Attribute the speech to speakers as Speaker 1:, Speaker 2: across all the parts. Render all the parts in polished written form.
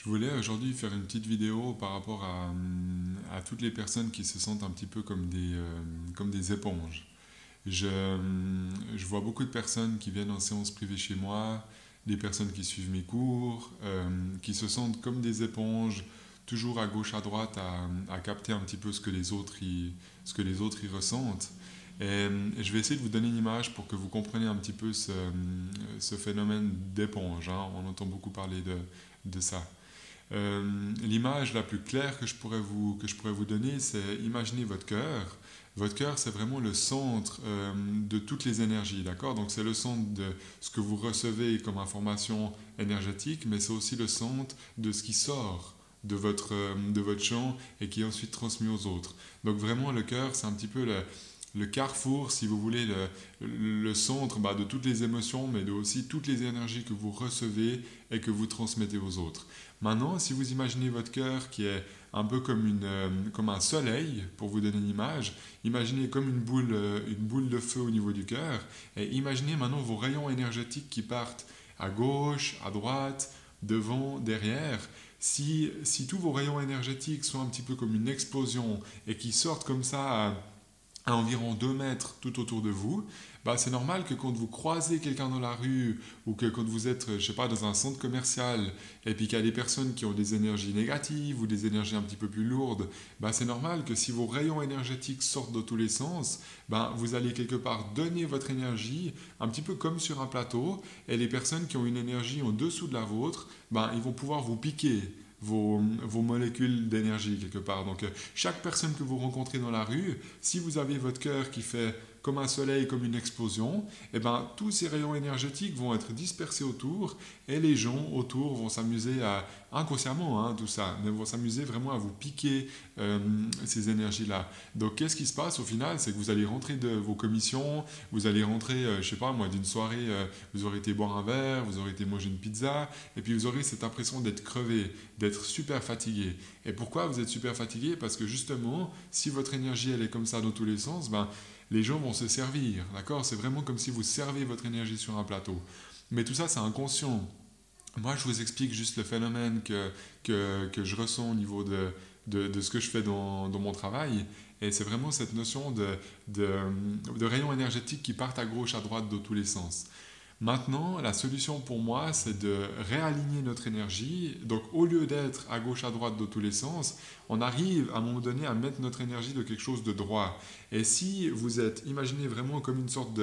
Speaker 1: Je voulais aujourd'hui faire une petite vidéo par rapport à toutes les personnes qui se sentent un petit peu comme des éponges. Je vois beaucoup de personnes qui viennent en séance privée chez moi, des personnes qui suivent mes cours, qui se sentent comme des éponges, toujours à gauche, à droite, à capter un petit peu ce que les autres y ressentent. Et je vais essayer de vous donner une image pour que vous compreniez un petit peu ce phénomène d'éponge, hein. On entend beaucoup parler de ça. L'image la plus claire que je pourrais vous donner, c'est imaginez votre cœur. Votre cœur, c'est vraiment le centre de toutes les énergies, d'accord? Donc c'est le centre de ce que vous recevez comme information énergétique, mais c'est aussi le centre de ce qui sort de votre champ et qui est ensuite transmis aux autres. Donc vraiment, le cœur, c'est un petit peu le carrefour, si vous voulez, le centre de toutes les émotions, mais de aussi toutes les énergies que vous recevez et que vous transmettez aux autres. Maintenant, si vous imaginez votre cœur qui est un peu comme un soleil, pour vous donner une image, imaginez comme une boule de feu au niveau du cœur, et imaginez maintenant vos rayons énergétiques qui partent à gauche, à droite, devant, derrière. Si tous vos rayons énergétiques sont un petit peu comme une explosion et qui sortent comme ça à environ 2 mètres tout autour de vous, c'est normal que quand vous croisez quelqu'un dans la rue ou que quand vous êtes, je sais pas, dans un centre commercial et puis qu'il y a des personnes qui ont des énergies négatives ou des énergies un petit peu plus lourdes, c'est normal que si vos rayons énergétiques sortent de tous les sens, vous allez quelque part donner votre énergie un petit peu comme sur un plateau et les personnes qui ont une énergie en dessous de la vôtre, ils vont pouvoir vous piquer vos molécules d'énergie quelque part. Donc chaque personne que vous rencontrez dans la rue, si vous avez votre cœur qui fait comme un soleil, comme une explosion, tous ces rayons énergétiques vont être dispersés autour et les gens autour vont s'amuser inconsciemment, hein, tout ça, mais vont s'amuser vraiment à vous piquer ces énergies-là. Donc qu'est-ce qui se passe au final? C'est que vous allez rentrer de vos commissions, vous allez rentrer, je sais pas moi, d'une soirée, vous aurez été boire un verre, vous aurez été manger une pizza, et puis vous aurez cette impression d'être crevé, d'être super fatigué. Et pourquoi vous êtes super fatigué? Parce que justement, si votre énergie elle est comme ça dans tous les sens, les gens vont se servir, d'accord? C'est vraiment comme si vous servez votre énergie sur un plateau. Mais tout ça, c'est inconscient. Moi, je vous explique juste le phénomène que je ressens au niveau de ce que je fais dans mon travail. Et c'est vraiment cette notion de rayons énergétiques qui partent à gauche, à droite, de tous les sens. Maintenant, la solution pour moi, c'est de réaligner notre énergie. Donc, au lieu d'être à gauche, à droite, de tous les sens, on arrive à un moment donné à mettre notre énergie de quelque chose de droit. Et si vous êtes, imaginez vraiment comme une sorte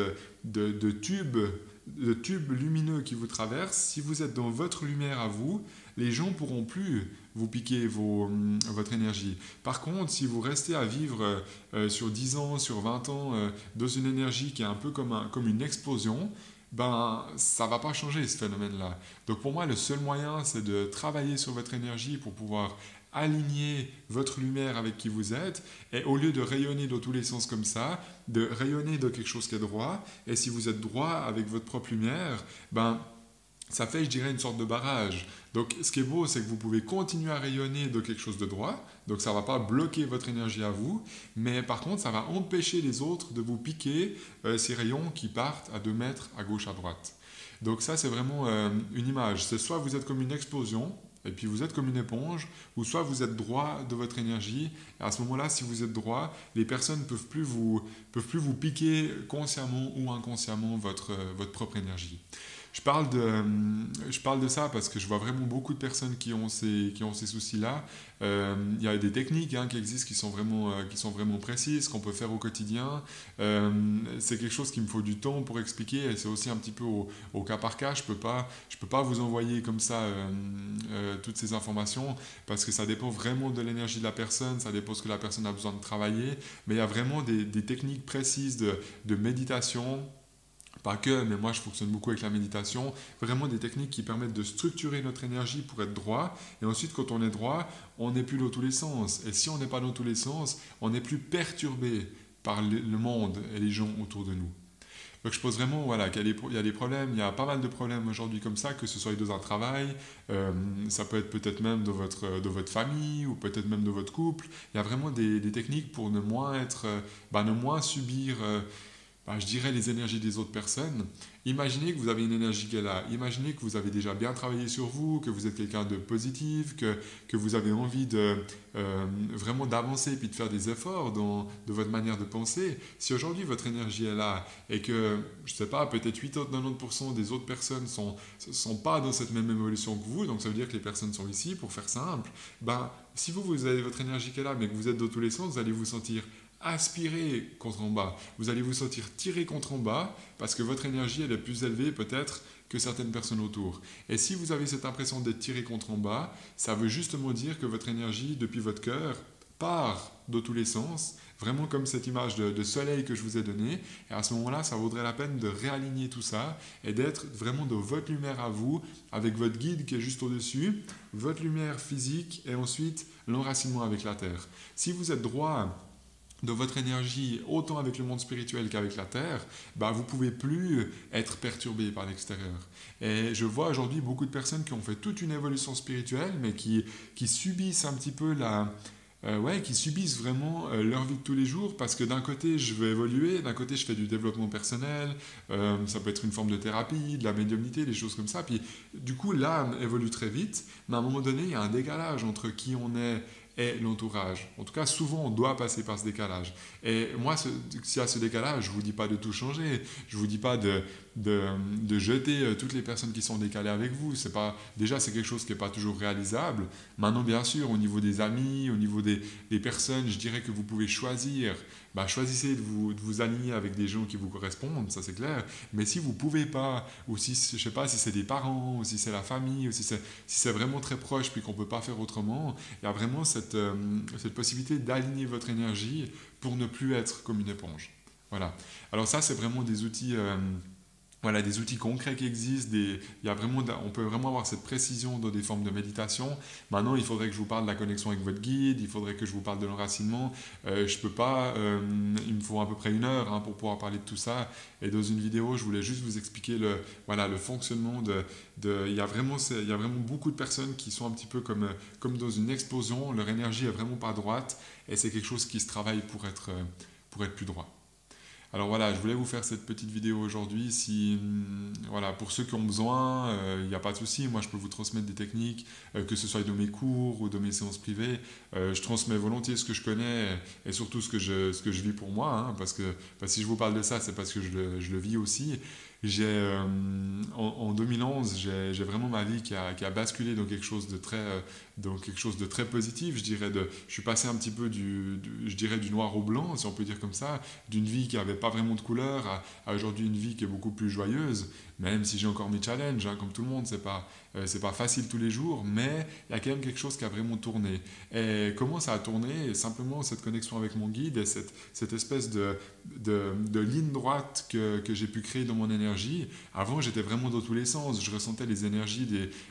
Speaker 1: de tube lumineux qui vous traverse, si vous êtes dans votre lumière à vous, les gens ne pourront plus vous piquer votre énergie. Par contre, si vous restez à vivre sur 10 ans, sur 20 ans, dans une énergie qui est un peu comme une explosion, ça va pas changer ce phénomène-là. Donc pour moi, le seul moyen, c'est de travailler sur votre énergie pour pouvoir aligner votre lumière avec qui vous êtes, et au lieu de rayonner dans tous les sens comme ça, de rayonner dans quelque chose qui est droit, et si vous êtes droit avec votre propre lumière, ça fait, je dirais, une sorte de barrage. Donc, ce qui est beau, c'est que vous pouvez continuer à rayonner de quelque chose de droit. Donc, ça ne va pas bloquer votre énergie à vous. Mais par contre, ça va empêcher les autres de vous piquer ces rayons qui partent à 2 mètres à gauche, à droite. Donc, ça, c'est vraiment une image. C'est soit vous êtes comme une explosion, et puis vous êtes comme une éponge, ou soit vous êtes droit de votre énergie. Et à ce moment-là, si vous êtes droit, les personnes ne peuvent plus vous piquer consciemment ou inconsciemment votre propre énergie. Je parle de ça parce que je vois vraiment beaucoup de personnes qui ont ces soucis-là. Il y a des techniques qui existent qui sont vraiment précises, qu'on peut faire au quotidien. C'est quelque chose qu'il me faut du temps pour expliquer et c'est aussi un petit peu au cas par cas. Je peux pas vous envoyer comme ça toutes ces informations parce que ça dépend vraiment de l'énergie de la personne, ça dépend de ce que la personne a besoin de travailler. Mais il y a vraiment des techniques précises de méditation. Pas que, mais moi je fonctionne beaucoup avec la méditation, vraiment des techniques qui permettent de structurer notre énergie pour être droit, et ensuite quand on est droit, on n'est plus dans tous les sens, et si on n'est pas dans tous les sens, on n'est plus perturbé par le monde et les gens autour de nous. Donc je pense vraiment qu'il y a des problèmes, il y a pas mal de problèmes aujourd'hui comme ça, que ce soit dans un travail, ça peut être peut-être même de votre famille ou peut-être même de votre couple. Il y a vraiment des techniques pour ne moins subir je dirais les énergies des autres personnes. Imaginez que vous avez une énergie qui est là. Imaginez que vous avez déjà bien travaillé sur vous, que vous êtes quelqu'un de positif, que vous avez envie de vraiment d'avancer et puis de faire des efforts de votre manière de penser. Si aujourd'hui votre énergie est là et que, je ne sais pas, peut-être 80-90% des autres personnes sont pas dans cette même évolution que vous, donc ça veut dire que les personnes sont ici, pour faire simple, si vous avez votre énergie qui est là, mais que vous êtes dans tous les sens, vous allez vous sentir aspirer contre en bas. Vous allez vous sentir tirer contre en bas parce que votre énergie elle est plus élevée peut-être que certaines personnes autour. Et si vous avez cette impression d'être tiré contre en bas, ça veut justement dire que votre énergie depuis votre cœur part de tous les sens, vraiment comme cette image de soleil que je vous ai donnée. Et à ce moment-là, ça vaudrait la peine de réaligner tout ça et d'être vraiment dans votre lumière à vous, avec votre guide qui est juste au-dessus, votre lumière physique et ensuite l'enracinement avec la terre. Si vous êtes droit de votre énergie, autant avec le monde spirituel qu'avec la Terre, vous ne pouvez plus être perturbé par l'extérieur. Et je vois aujourd'hui beaucoup de personnes qui ont fait toute une évolution spirituelle, mais qui subissent un petit peu qui subissent vraiment leur vie de tous les jours, parce que d'un côté, je veux évoluer, d'un côté, je fais du développement personnel, ça peut être une forme de thérapie, de la médiumnité, des choses comme ça. Puis, du coup, l'âme évolue très vite, mais à un moment donné, il y a un décalage entre qui on est et l'entourage. En tout cas, souvent, on doit passer par ce décalage. Et moi, s'il y a ce décalage, je ne vous dis pas de tout changer. Je ne vous dis pas de jeter toutes les personnes qui sont décalées avec vous. Déjà, c'est quelque chose qui n'est pas toujours réalisable. Maintenant, bien sûr, au niveau des amis, au niveau des personnes, je dirais que vous pouvez choisir. Choisissez de vous aligner avec des gens qui vous correspondent, ça c'est clair. Mais si vous ne pouvez pas, ou si, je ne sais pas, si c'est des parents, ou si c'est la famille, ou si c'est vraiment très proche, puis qu'on ne peut pas faire autrement, il y a vraiment cette possibilité d'aligner votre énergie pour ne plus être comme une éponge. Voilà. Alors ça, c'est vraiment des outils... des outils concrets qui existent, on peut vraiment avoir cette précision dans des formes de méditation. Maintenant, il faudrait que je vous parle de la connexion avec votre guide, il faudrait que je vous parle de l'enracinement. Je peux pas, il me faut à peu près 1 heure pour pouvoir parler de tout ça. Et dans une vidéo, je voulais juste vous expliquer le fonctionnement il y a vraiment beaucoup de personnes qui sont un petit peu comme dans une explosion, leur énergie est vraiment pas droite, et c'est quelque chose qui se travaille pour être plus droit. Alors voilà, je voulais vous faire cette petite vidéo aujourd'hui. Pour ceux qui ont besoin, il n'y a pas de souci. Moi, je peux vous transmettre des techniques, que ce soit dans mes cours ou dans mes séances privées. Je transmets volontiers ce que je connais et surtout ce que je vis pour moi. Parce que si je vous parle de ça, c'est parce que je le vis aussi. En 2011, j'ai vraiment ma vie qui a basculé dans quelque chose de très positif. Je suis passé un petit peu du noir au blanc, si on peut dire comme ça, d'une vie qui n'avait pas vraiment de couleur à aujourd'hui une vie qui est beaucoup plus joyeuse, même si j'ai encore mes challenges, comme tout le monde, c'est pas facile tous les jours, mais il y a quand même quelque chose qui a vraiment tourné. Et comment ça a tourné? Simplement cette connexion avec mon guide et cette espèce de ligne droite que j'ai pu créer dans mon énergie. Avant, j'étais vraiment dans tous les sens. Je ressentais les énergies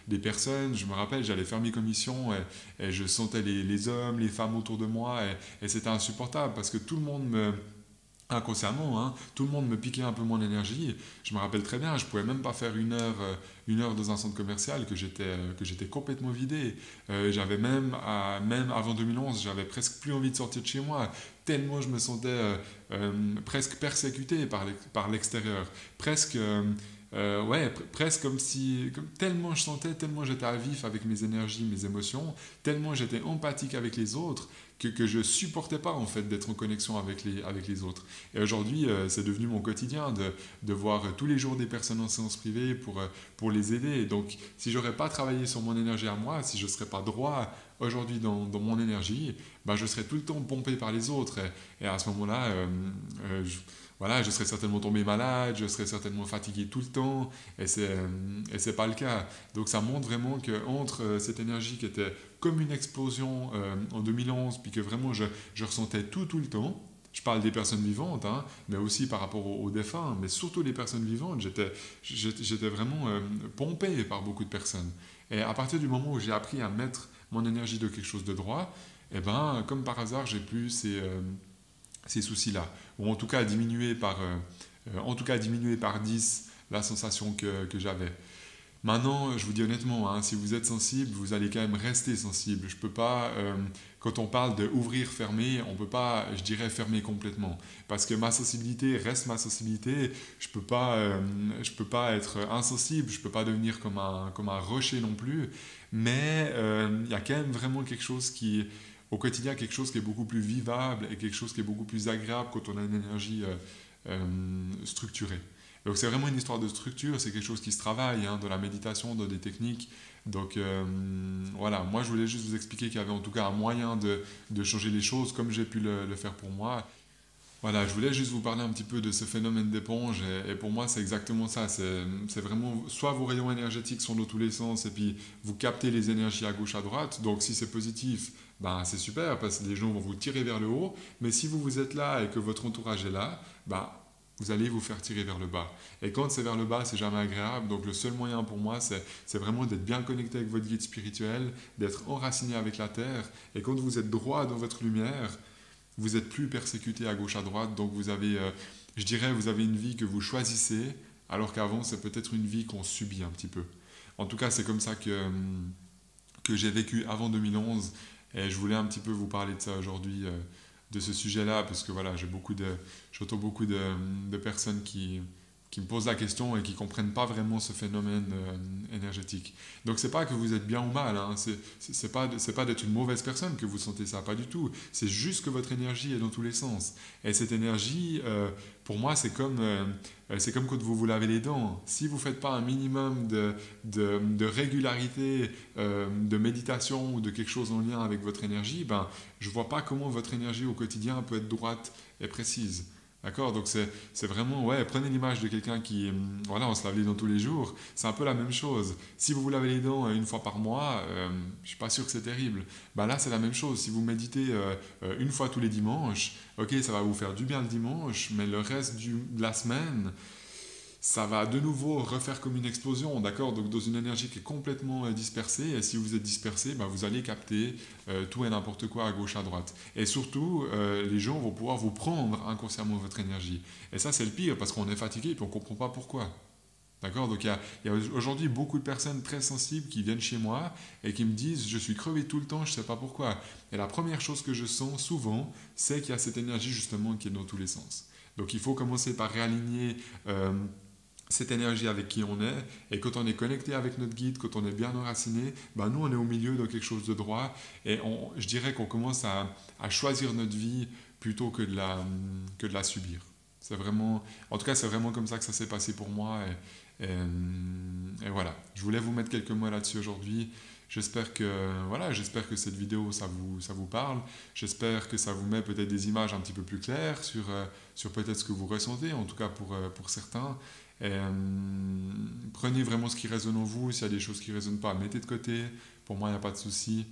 Speaker 1: des personnes. Je me rappelle, j'allais faire mes commissions et je sentais les hommes, les femmes autour de moi et c'était insupportable parce que tout le monde inconsciemment, tout le monde me piquait un peu mon énergie. Je me rappelle très bien, je pouvais même pas faire 1 heure dans un centre commercial que j'étais complètement vidé. J'avais même avant 2011, j'avais presque plus envie de sortir de chez moi, tellement je me sentais presque persécuté par l'extérieur, presque tellement je sentais, tellement j'étais à vif avec mes énergies, mes émotions, tellement j'étais empathique avec les autres que je supportais pas en fait d'être en connexion avec les autres. Et aujourd'hui, c'est devenu mon quotidien de voir tous les jours des personnes en séance privée pour les aider. Et donc, si j'aurais pas travaillé sur mon énergie à moi, si je serais pas droit aujourd'hui dans mon énergie, je serais tout le temps pompé par les autres. Et à ce moment-là, je serais certainement tombé malade, je serais certainement fatigué tout le temps, et c'est pas le cas. Donc ça montre vraiment qu'entre cette énergie qui était comme une explosion en 2011, puis que vraiment je ressentais tout le temps, je parle des personnes vivantes, mais aussi par rapport aux défunts, mais surtout les personnes vivantes, j'étais vraiment pompé par beaucoup de personnes. Et à partir du moment où j'ai appris à mettre mon énergie de quelque chose de droit, comme par hasard, j'ai plus ces soucis-là, ou en tout cas à diminuer par 10 la sensation que j'avais. Maintenant, je vous dis honnêtement, hein, si vous êtes sensible, vous allez quand même rester sensible. Je peux pas, quand on parle de ouvrir, fermer, on peut pas, je dirais, fermer complètement. Parce que ma sensibilité reste ma sensibilité. Je peux pas être insensible, je peux pas devenir comme un rocher non plus. Mais il y a quand même vraiment quelque chose qui, au quotidien, quelque chose qui est beaucoup plus vivable et quelque chose qui est beaucoup plus agréable quand on a une énergie structurée. Donc c'est vraiment une histoire de structure, c'est quelque chose qui se travaille, hein, de la méditation, dans des techniques. Donc voilà, moi je voulais juste vous expliquer qu'il y avait en tout cas un moyen de changer les choses comme j'ai pu le faire pour moi. Voilà, je voulais juste vous parler un petit peu de ce phénomène d'éponge et pour moi c'est exactement ça. C'est vraiment soit vos rayons énergétiques sont dans tous les sens et puis vous captez les énergies à gauche, à droite. Donc si c'est positif, ben, c'est super parce que les gens vont vous tirer vers le haut. Mais si vous êtes là et que votre entourage est là, ben, vous allez vous faire tirer vers le bas. Et quand c'est vers le bas, c'est jamais agréable. Donc le seul moyen pour moi, c'est vraiment d'être bien connecté avec votre guide spirituel, d'être enraciné avec la terre. Et quand vous êtes droit dans votre lumière, vous êtes plus persécuté à gauche à droite, donc vous avez, je dirais, vous avez une vie que vous choisissez, alors qu'avant c'est peut-être une vie qu'on subit un petit peu. En tout cas, c'est comme ça que j'ai vécu avant 2011, et je voulais un petit peu vous parler de ça aujourd'hui, de ce sujet-là, parce que voilà, j'entends beaucoup de personnes qui me posent la question et qui ne comprennent pas vraiment ce phénomène énergétique. Donc c'est pas que vous êtes bien ou mal, hein. C'est pas d'être une mauvaise personne que vous sentez ça, pas du tout. C'est juste que votre énergie est dans tous les sens. Et cette énergie, pour moi, c'est comme quand vous vous lavez les dents. Si vous ne faites pas un minimum de régularité, de méditation ou de quelque chose en lien avec votre énergie, ben, je ne vois pas comment votre énergie au quotidien peut être droite et précise. D'accord. Donc c'est vraiment, ouais, prenez l'image de quelqu'un qui, voilà, on se lave les dents tous les jours, c'est un peu la même chose. Si vous vous lavez les dents une fois par mois, je suis pas sûr que c'est terrible. Bah là, c'est la même chose. Si vous méditez une fois tous les dimanches, ok, ça va vous faire du bien le dimanche, mais le reste de la semaine, ça va de nouveau refaire comme une explosion, d'accord? Donc dans une énergie qui est complètement dispersée, et si vous êtes dispersé, bah, vous allez capter tout et n'importe quoi à gauche, à droite. Et surtout, les gens vont pouvoir vous prendre inconsciemment votre énergie. Et ça, c'est le pire, parce qu'on est fatigué et puis on ne comprend pas pourquoi. D'accord? Donc il y a aujourd'hui beaucoup de personnes très sensibles qui viennent chez moi et qui me disent je suis crevé tout le temps, je ne sais pas pourquoi. Et la première chose que je sens souvent, c'est qu'il y a cette énergie justement qui est dans tous les sens. Donc il faut commencer par réaligner cette énergie avec qui on est, et quand on est connecté avec notre guide, quand on est bien enraciné, ben nous on est au milieu de quelque chose de droit, et je dirais qu'on commence à choisir notre vie plutôt que de la subir. C'est vraiment, en tout cas c'est vraiment comme ça que ça s'est passé pour moi, et voilà. Je voulais vous mettre quelques mots là-dessus aujourd'hui. J'espère que cette vidéo ça vous parle. J'espère que ça vous met peut-être des images un petit peu plus claires sur peut-être ce que vous ressentez, en tout cas pour certains. Et, prenez vraiment ce qui résonne en vous. S'il y a des choses qui ne résonnent pas, mettez de côté. Pour moi, il n'y a pas de souci.